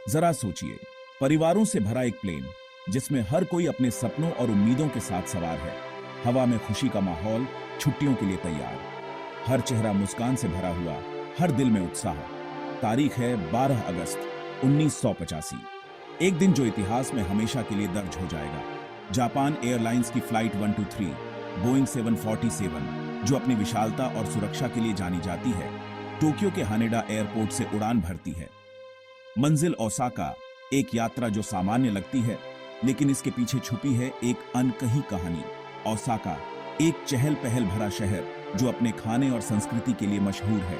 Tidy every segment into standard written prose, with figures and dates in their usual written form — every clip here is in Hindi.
जरा सोचिए, परिवारों से भरा एक प्लेन जिसमें हर कोई अपने सपनों और उम्मीदों के साथ सवार है। हवा में खुशी का माहौल, छुट्टियों के लिए तैयार, हर चेहरा मुस्कान से भरा हुआ, हर दिल में उत्साह। तारीख है 12 अगस्त 1985। एक दिन जो इतिहास में हमेशा के लिए दर्ज हो जाएगा। जापान एयरलाइंस की फ्लाइट 123 बोइंग 747, जो अपनी विशालता और सुरक्षा के लिए जानी जाती है, टोक्यो के हानेडा एयरपोर्ट से उड़ान भरती है। मंजिल ओसाका, एक यात्रा जो सामान्य लगती है, लेकिन इसके पीछे छुपी है एक अनकही कहानी। ओसाका, एक चहल पहल भरा शहर जो अपने खाने और संस्कृति के लिए मशहूर है।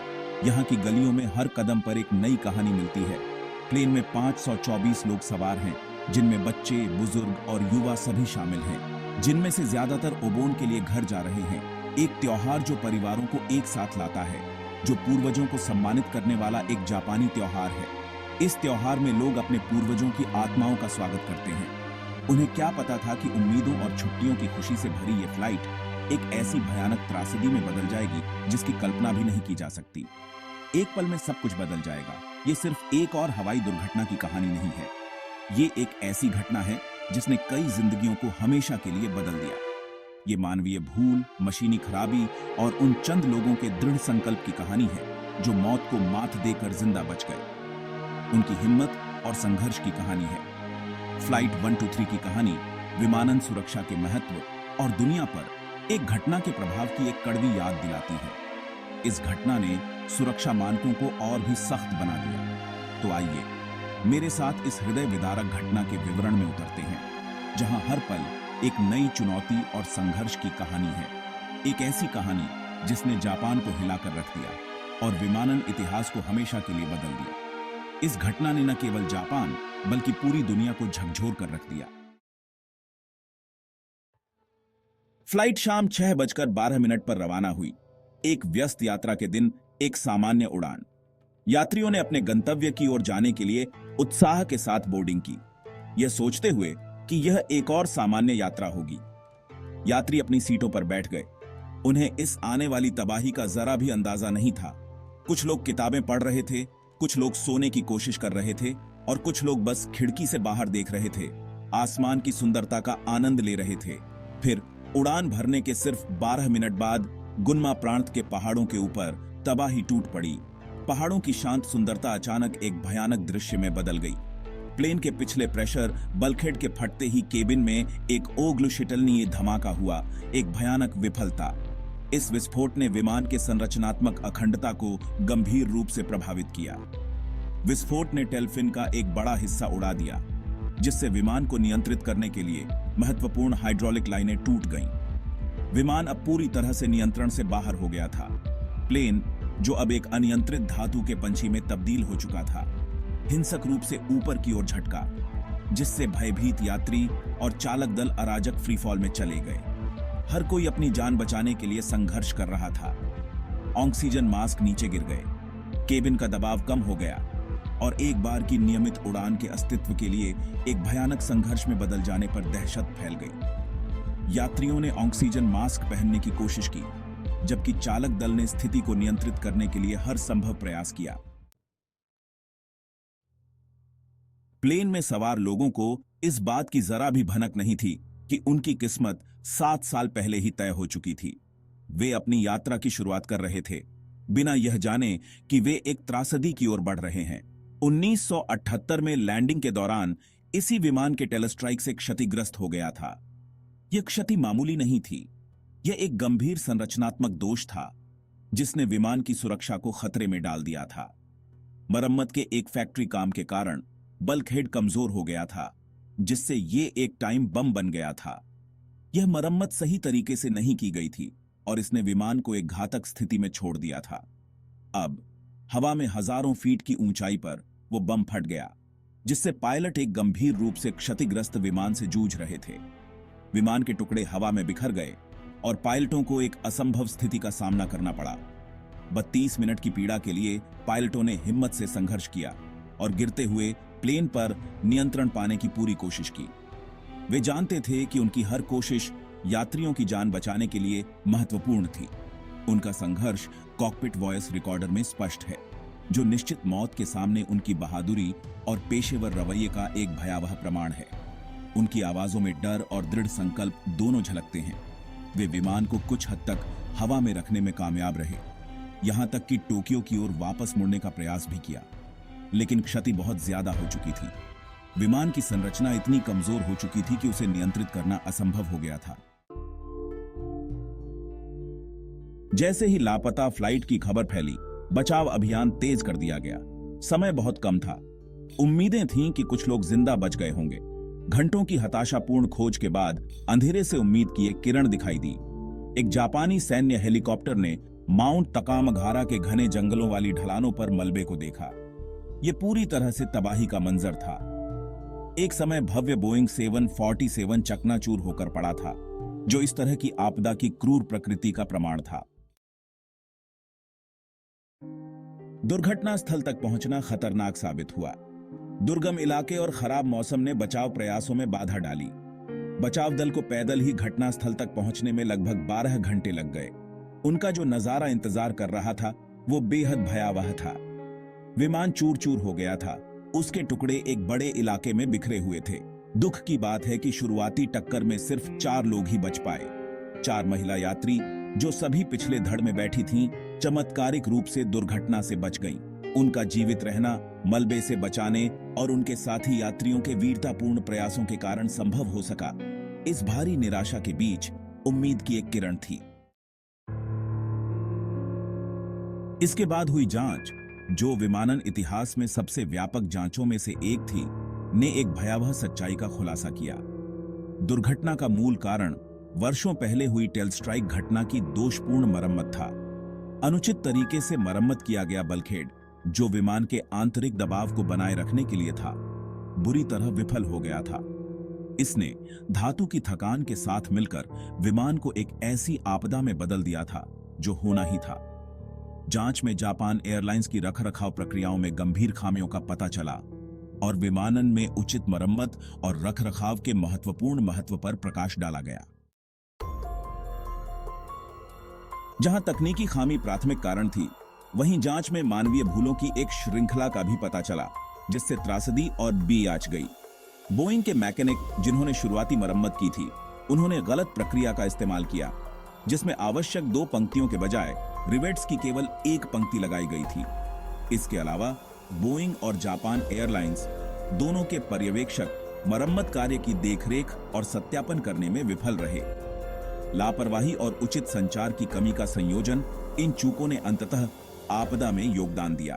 यहाँ की गलियों में हर कदम पर एक नई कहानी मिलती है। प्लेन में 524 लोग सवार हैं, जिनमें बच्चे, बुजुर्ग और युवा सभी शामिल हैं, जिनमें से ज्यादातर ओबोन के लिए घर जा रहे हैं। एक त्योहार जो परिवारों को एक साथ लाता है, जो पूर्वजों को सम्मानित करने वाला एक जापानी त्योहार है। इस त्योहार में लोग अपने पूर्वजों की आत्माओं का स्वागत करते हैं। उन्हें क्या पता था कि उम्मीदों और छुट्टियों की खुशी से भरी ये फ्लाइट एक ऐसी भयानक त्रासदी में बदल जाएगी जिसकी कल्पना भी नहीं की जा सकती। एक पल में सब कुछ बदल जाएगा। ये सिर्फ एक और हवाई दुर्घटना की कहानी नहीं है। ये एक ऐसी घटना है जिसने कई जिंदगियों को हमेशा के लिए बदल दिया। ये मानवीय भूल, मशीनी खराबी और उन चंद लोगों के दृढ़ संकल्प की कहानी है जो मौत को मात देकर जिंदा बच गए। उनकी हिम्मत और संघर्ष की कहानी है। फ्लाइट 123 की कहानी विमानन सुरक्षा के महत्व और दुनिया पर एक घटना के प्रभाव की एक कड़वी याद दिलाती है। इस घटना ने सुरक्षा मानकों को और भी सख्त बना दिया। तो आइए मेरे साथ इस हृदय विदारक घटना के विवरण में उतरते हैं, जहां हर पल एक नई चुनौती और संघर्ष की कहानी है। एक ऐसी कहानी जिसने जापान को हिलाकर रख दिया और विमानन इतिहास को हमेशा के लिए बदल दिया। इस घटना ने न केवल जापान बल्कि पूरी दुनिया को झकझोर कर रख दिया। फ्लाइट शाम 6:12 पर रवाना हुई। एक व्यस्त यात्रा के दिन, एक सामान्य उड़ान। यात्रियों ने अपने गंतव्य की ओर जाने के लिए उत्साह के साथ बोर्डिंग की, यह सोचते हुए कि यह एक और सामान्य यात्रा होगी। यात्री अपनी सीटों पर बैठ गए। उन्हें इस आने वाली तबाही का जरा भी अंदाजा नहीं था। कुछ लोग किताबें पढ़ रहे थे, कुछ लोग सोने की कोशिश कर रहे थे और कुछ लोग बस खिड़की से बाहर देख रहे थे, आसमान की सुंदरता का आनंद ले रहे थे। फिर उड़ान भरने के सिर्फ 12 मिनट बाद गुन्मा प्रांत के पहाड़ों के ऊपर तबाही टूट पड़ी। पहाड़ों की शांत सुंदरता अचानक एक भयानक दृश्य में बदल गई। प्लेन के पिछले प्रेशर बल्कहेड के फटते ही केबिन में एक ओग्लुशिटलनीय धमाका हुआ, एक भयानक विफलता। इस विस्फोट ने विमान के संरचनात्मक अखंडता को गंभीर रूप से प्रभावित किया। विस्फोट ने टेलफिन का एक बड़ा हिस्सा उड़ा दिया, जिससे विमान को नियंत्रित करने के लिए महत्वपूर्ण हाइड्रोलिक लाइनें टूट गईं। विमान अब पूरी तरह से नियंत्रण से बाहर हो गया था। प्लेन, जो अब एक अनियंत्रित धातु के पंछी में तब्दील हो चुका था, हिंसक रूप से ऊपर की ओर झटका, जिससे भयभीत यात्री और चालक दल अराजक फ्रीफॉल में चले गए। हर कोई अपनी जान बचाने के लिए संघर्ष कर रहा था। ऑक्सीजन मास्क नीचे गिर गए, केबिन का दबाव कम हो गया और एक बार की नियमित उड़ान के अस्तित्व के लिए एक भयानक संघर्ष में बदल जाने पर दहशत फैल गई। यात्रियों ने ऑक्सीजन मास्क पहनने की कोशिश की, जबकि चालक दल ने स्थिति को नियंत्रित करने के लिए हर संभव प्रयास किया। प्लेन में सवार लोगों को इस बात की जरा भी भनक नहीं थी कि उनकी किस्मत 7 साल पहले ही तय हो चुकी थी। वे अपनी यात्रा की शुरुआत कर रहे थे, बिना यह जाने कि वे एक त्रासदी की ओर बढ़ रहे हैं। 1978 में लैंडिंग के दौरान इसी विमान के टेलस्ट्राइक से क्षतिग्रस्त हो गया था। यह क्षति मामूली नहीं थी, यह एक गंभीर संरचनात्मक दोष था जिसने विमान की सुरक्षा को खतरे में डाल दिया था। मरम्मत के एक फैक्ट्री काम के कारण बल्कहेड कमजोर हो गया था, जिससे यह एक टाइम बम बन गया था। यह मरम्मत सही तरीके से नहीं की गई थी और इसने विमान को एक घातक स्थिति में छोड़ दिया था। अब हवा में हजारों फीट की ऊंचाई पर वो बम फट गया, जिससे पायलट एक गंभीर रूप से क्षतिग्रस्त विमान से जूझ रहे थे। विमान के टुकड़े हवा में बिखर गए और पायलटों को एक असंभव स्थिति का सामना करना पड़ा। 32 मिनट की पीड़ा के लिए पायलटों ने हिम्मत से संघर्ष किया और गिरते हुए प्लेन पर नियंत्रण पाने की पूरी कोशिश की। वे जानते थे कि उनकी हर कोशिश यात्रियों की जान बचाने के लिए महत्वपूर्ण थी। उनका संघर्ष कॉकपिट वॉइस रिकॉर्डर में स्पष्ट है। जो निश्चित मौत के सामने उनकी बहादुरी और पेशेवर रवैये का एक भयावह प्रमाण है। उनकी आवाजों में डर और दृढ़ संकल्प दोनों झलकते हैं। वे विमान को कुछ हद तक हवा में रखने में कामयाब रहे, यहां तक कि टोक्यो की ओर वापस मुड़ने का प्रयास भी किया, लेकिन क्षति बहुत ज्यादा हो चुकी थी। विमान की संरचना इतनी कमजोर हो चुकी थी कि उसे नियंत्रित करना असंभव हो गया था। जैसे ही लापता फ्लाइट की खबर फैली, बचाव अभियान तेज कर दिया गया। समय बहुत कम था। उम्मीदें थीं कि कुछ लोग जिंदा बच गए होंगे। घंटों की हताशापूर्ण खोज के बाद अंधेरे से उम्मीद की एक किरण दिखाई दी। एक जापानी सैन्य हेलीकॉप्टर ने माउंट तकामगारा के घने जंगलों वाली ढलानों पर मलबे को देखा। यह पूरी तरह से तबाही का मंजर था। एक समय भव्य बोइंग 747 चकनाचूर होकर पड़ा था, जो इस तरह की आपदा की क्रूर प्रकृति का प्रमाण था। दुर्घटना स्थल तक पहुंचना खतरनाक साबित हुआ। दुर्गम इलाके और खराब मौसम ने बचाव प्रयासों में बाधा डाली। बचाव दल को पैदल ही घटना स्थल तक पहुंचने में लगभग 12 घंटे लग गए। उनका जो नजारा इंतजार कर रहा था वो बेहद भयावह था। विमान चूर चूर हो गया था। उसके टुकड़े एक बड़े इलाके में बिखरे हुए थे। दुख की बात है कि शुरुआती टक्कर में सिर्फ 4 लोग ही बच पाए। 4 महिला यात्री, जो सभी पिछले धड़ में बैठी थीं, चमत्कारिक रूप से दुर्घटना से बच गईं। उनका जीवित रहना मलबे से बचाने और उनके साथी यात्रियों के वीरतापूर्ण प्रयासों के कारण संभव हो सका। इस भारी निराशा के बीच उम्मीद की एक किरण थी। इसके बाद हुई जांच, जो विमानन इतिहास में सबसे व्यापक जांचों में से एक थी, ने एक भयावह सच्चाई का खुलासा किया। दुर्घटना का मूल कारण वर्षों पहले हुई टेलस्ट्राइक घटना की दोषपूर्ण मरम्मत था। अनुचित तरीके से मरम्मत किया गया बल्कहेड, जो विमान के आंतरिक दबाव को बनाए रखने के लिए था, बुरी तरह विफल हो गया था। इसने धातु की थकान के साथ मिलकर विमान को एक ऐसी आपदा में बदल दिया था जो होना ही था। जांच में जापान एयरलाइंस की रखरखाव प्रक्रियाओं में गंभीर खामियों का पता चला और विमानन में उचित मरम्मत और रखरखाव के महत्वपूर्ण महत्व पर प्रकाश डाला गया। जहां तकनीकी खामी प्राथमिक कारण थी, वहीं जांच में मानवीय भूलों की एक श्रृंखला का भी पता चला, जिससे त्रासदी और बी आंच गई। बोइंग के मैकेनिक, जिन्होंने शुरुआती मरम्मत की थी, उन्होंने गलत प्रक्रिया का इस्तेमाल किया, जिसमें आवश्यक 2 पंक्तियों के बजाय रिवेट्स की केवल 1 पंक्ति लगाई गई थी। इसके अलावा बोइंग और जापान एयरलाइंस दोनों के पर्यवेक्षक मरम्मत कार्य की देखरेख और सत्यापन करने में विफल रहे। लापरवाही और उचित संचार की कमी का संयोजन इन चूकों ने अंततः आपदा में योगदान दिया।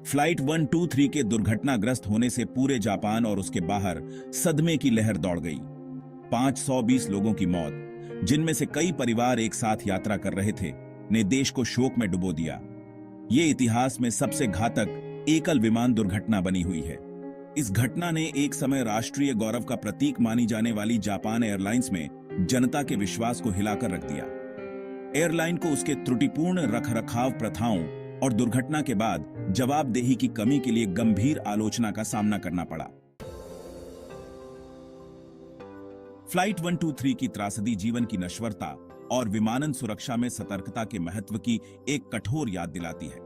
फ्लाइट 123 के दुर्घटनाग्रस्त होने से पूरे जापान और उसके बाहर सदमे की लहर दौड़ गई। 520 लोगों की मौत, जिनमें से कई परिवार एक साथ यात्रा कर रहे थे, ने देश को शोक में डुबो दिया। ये इतिहास में सबसे घातक एकल विमान दुर्घटना बनी हुई है। इस घटना ने एक समय राष्ट्रीय गौरव का प्रतीक मानी जाने वाली जापान एयरलाइंस में जनता के विश्वास को हिलाकर रख दिया। एयरलाइन को उसके त्रुटिपूर्ण रखरखाव प्रथाओं और दुर्घटना के बाद जवाबदेही की कमी के लिए गंभीर आलोचना का सामना करना पड़ा। फ्लाइट 123 की त्रासदी जीवन की नश्वरता और विमानन सुरक्षा में सतर्कता के महत्व की एक कठोर याद दिलाती है।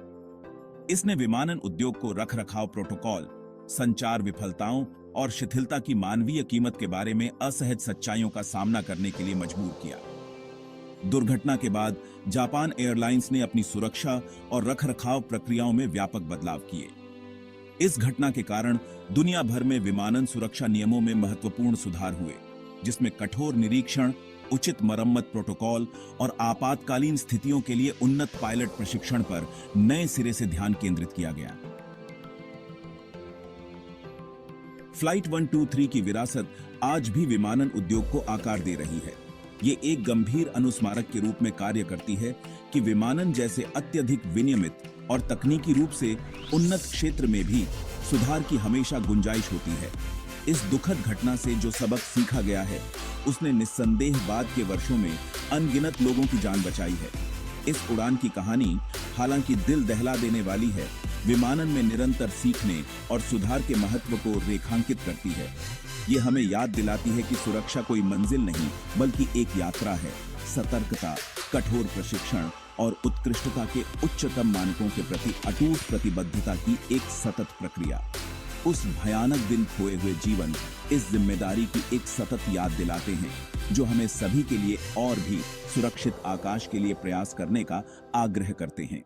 इसने विमानन उद्योग को रखरखाव प्रोटोकॉल, संचार विफलताओं और शिथिलता की मानवीय कीमत के बारे में असहज सच्चाइयों का सामना करने के लिए मजबूर किया। दुर्घटना के बाद जापान एयरलाइंस ने अपनी सुरक्षा और रखरखाव प्रक्रियाओं में व्यापक बदलाव किए। इस घटना के कारण दुनिया भर में विमानन सुरक्षा नियमों में महत्वपूर्ण सुधार हुए, जिसमें कठोर निरीक्षण, उचित मरम्मत प्रोटोकॉल और आपातकालीन स्थितियों के लिए उन्नत पायलट प्रशिक्षण पर नए सिरे से ध्यान केंद्रित किया गया। फ्लाइट 123 की विरासत आज भी विमानन उद्योग को आकार दे रही है। ये एक गंभीर अनुस्मारक के रूप में कार्य करती है कि विमानन जैसे अत्यधिक विनियमित और तकनीकी रूप से उन्नत क्षेत्र में भी सुधार की हमेशा गुंजाइश होती है। इस दुखद घटना से जो सबक सीखा गया है, उसने निस्संदेह बाद के वर्षों में अनगिनत लोगों की जान बचाई है। इस उड़ान की कहानी हालांकि दिल दहला देने वाली है, विमानन में निरंतर सीखने और सुधार के महत्व को रेखांकित करती है। ये हमें याद दिलाती है कि सुरक्षा कोई मंजिल नहीं, बल्कि एक यात्रा है। सतर्कता, कठोर प्रशिक्षण और उत्कृष्टता के उच्चतम मानकों के प्रति अटूट प्रतिबद्धता की एक सतत प्रक्रिया। उस भयानक दिन खोए हुए जीवन इस जिम्मेदारी की एक सतत याद दिलाते हैं, जो हमें सभी के लिए और भी सुरक्षित आकाश के लिए प्रयास करने का आग्रह करते हैं।